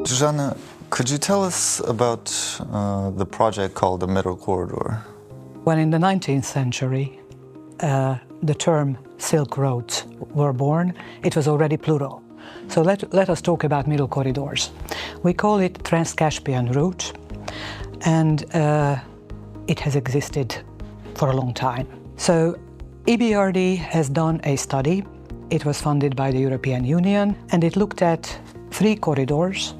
Zsuzsanna, could you tell us about the project called the Middle Corridor? When in the 19th century the term Silk Roads were born, it was already plural. So let us talk about middle corridors. We call it Trans-Caspian route, and it has existed for a long time. So EBRD has done a study. It was funded by the European Union, and it looked at 3 corridors.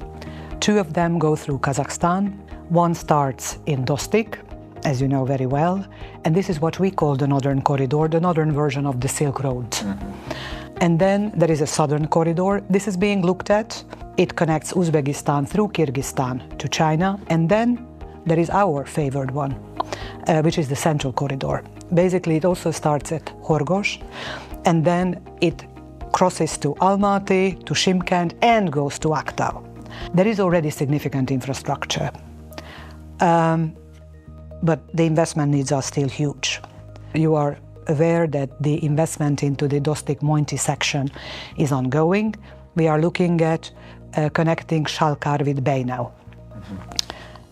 2 of them go through Kazakhstan. One starts in Dostik, as you know very well, and this is what we call the Northern Corridor, the northern version of the Silk Road. And then there is a southern corridor. This is being looked at. It connects Uzbekistan through Kyrgyzstan to China. And then there is our favored one, which is the Central Corridor. Basically, it also starts at Horgosh, and then it crosses to Almaty, to Shymkent, and goes to Aktau. There is already significant infrastructure, but the investment needs are still huge. You are aware that the investment into the Dostik-Mointy section is ongoing. We are looking at connecting Shalkar with Beinau.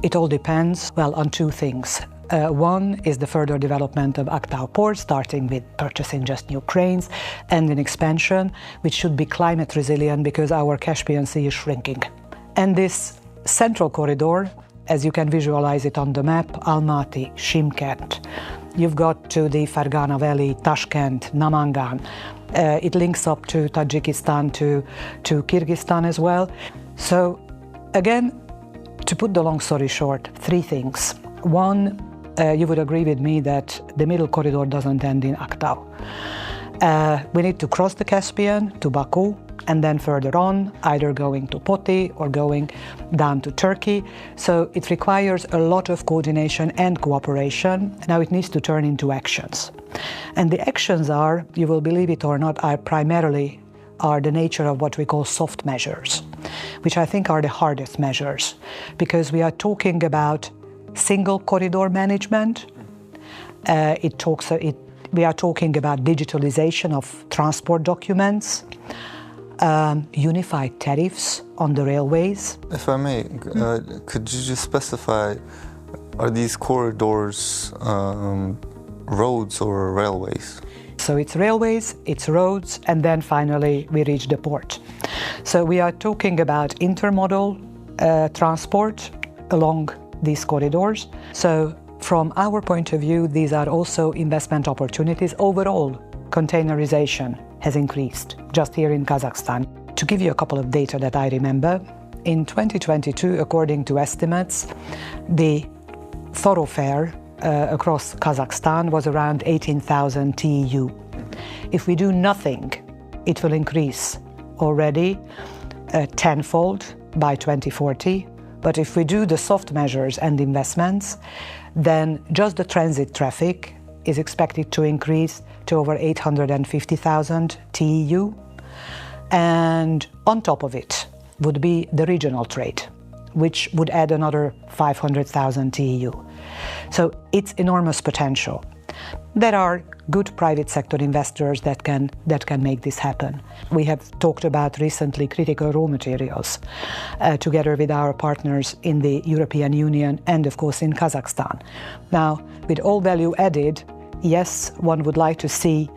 It all depends, well, on 2 things. One is the further development of Aktau port, starting with purchasing just new cranes, and an expansion which should be climate resilient because our Caspian Sea is shrinking. And this Central Corridor, as you can visualize it on the map, Almaty, Shymkent, you've got to the Fergana Valley, Tashkent, Namangan. It links up to Tajikistan, to Kyrgyzstan as well. So again, to put the long story short, 3 things. One, you would agree with me that the middle corridor doesn't end in Aktau. We need to cross the Caspian to Baku, and then further on, either going to Poti or going down to Turkey. So it requires a lot of coordination and cooperation. Now it needs to turn into actions. And the actions are, you will believe it or not, primarily the nature of what we call soft measures, which I think are the hardest measures, because we are talking about single corridor management. We are talking about digitalization of transport documents, unified tariffs on the railways. If I may, could you just specify, are these corridors roads or railways? So it's railways, it's roads, and then finally we reach the port. So we are talking about intermodal transport along these corridors. So from our point of view, these are also investment opportunities. Overall, containerization has increased just here in Kazakhstan. To give you a couple of data that I remember, in 2022, according to estimates, the thoroughfare across Kazakhstan was around 18,000 TEU. If we do nothing, it will increase already tenfold by 2040. But if we do the soft measures and investments, then just the transit traffic is expected to increase to over 850,000 TEU. And on top of it would be the regional trade, which would add another 500,000 TEU. So it's enormous potential. There are good private sector investors that can make this happen. We have talked about recently critical raw materials together with our partners in the European Union and of course in Kazakhstan. Now, with all value added, yes, one would like to see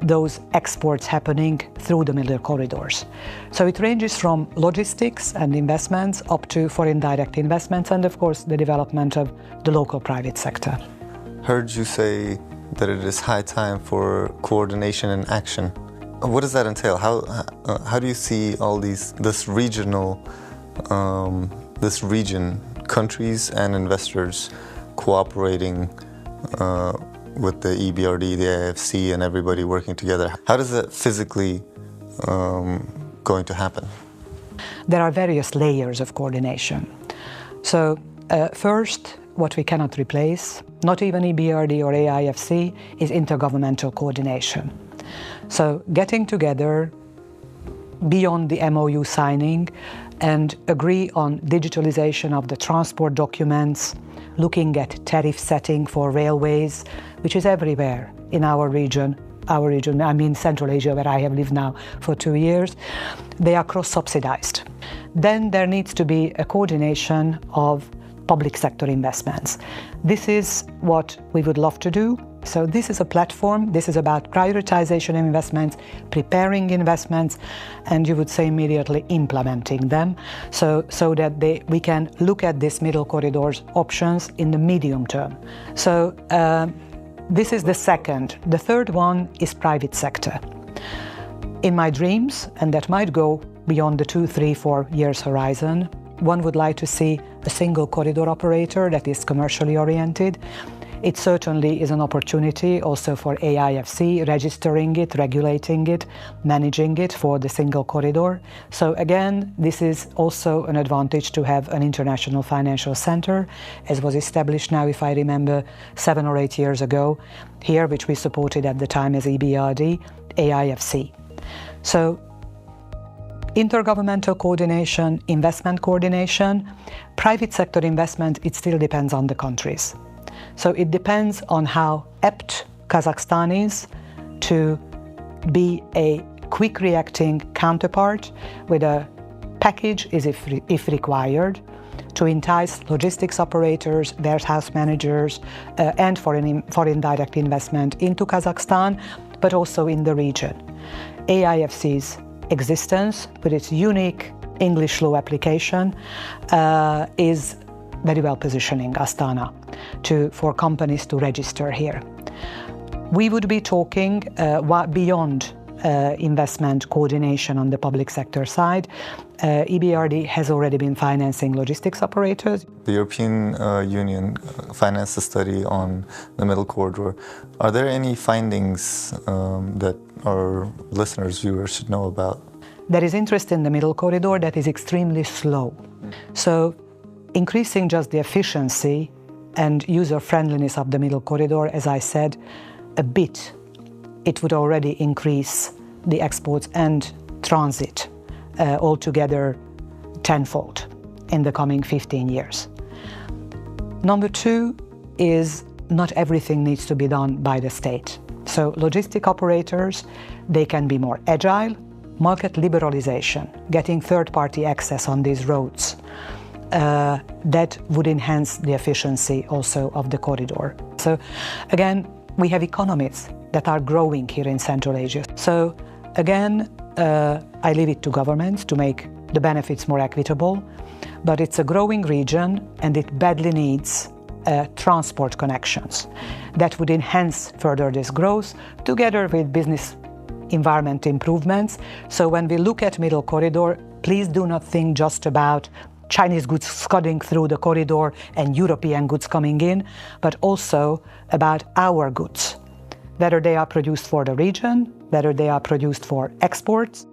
those exports happening through the middle corridors. So it ranges from logistics and investments up to foreign direct investments and of course the development of the local private sector. Heard you say that it is high time for coordination and action. What does that entail? How do you see all this region, countries and investors cooperating with the EBRD, the AIFC, and everybody working together? How does that physically going to happen? There are various layers of coordination. So first, what we cannot replace, not even EBRD or AIFC, is intergovernmental coordination. So getting together beyond the MOU signing and agree on digitalization of the transport documents, looking at tariff setting for railways, which is everywhere in our region, I mean Central Asia, where I have lived now for 2 years, they are cross-subsidized. Then there needs to be a coordination of public sector investments. This is what we would love to do. So this is a platform, this is about prioritization of investments, preparing investments, and you would say immediately implementing them, so that we can look at this middle corridor's options in the medium term. So this is the second. The third one is private sector. In my dreams, and that might go beyond the 2, 3, 4 years horizon, one would like to see a single corridor operator that is commercially oriented. It certainly is an opportunity also for AIFC, registering it, regulating it, managing it for the single corridor. So again, this is also an advantage to have an international financial center, as was established now, if I remember, 7 or 8 years ago, here, which we supported at the time as EBRD, AIFC. So intergovernmental coordination, investment coordination, private sector investment, it still depends on the countries. So it depends on how apt Kazakhstan is to be a quick reacting counterpart with a package if required to entice logistics operators, warehouse managers and foreign direct investment into Kazakhstan, but also in the region. AIFC's existence with its unique English law application is very well positioning Astana for companies to register here. We would be talking beyond investment coordination on the public sector side. EBRD has already been financing logistics operators. The European Union financed a study on the middle corridor. Are there any findings that our listeners, viewers should know about? There is interest in the middle corridor that is extremely slow. So increasing just the efficiency and user-friendliness of the middle corridor, as I said, a bit, it would already increase the exports and transit altogether tenfold in the coming 15 years. Number 2 is not everything needs to be done by the state. So logistic operators, they can be more agile. Market liberalization, getting third-party access on these roads, that would enhance the efficiency also of the corridor. So again, we have economies that are growing here in Central Asia. So again, I leave it to governments to make the benefits more equitable, but it's a growing region and it badly needs transport connections that would enhance further this growth together with business environment improvements. So when we look at middle corridor, please do not think just about Chinese goods scudding through the corridor and European goods coming in, but also about our goods, whether they are produced for the region, whether they are produced for exports,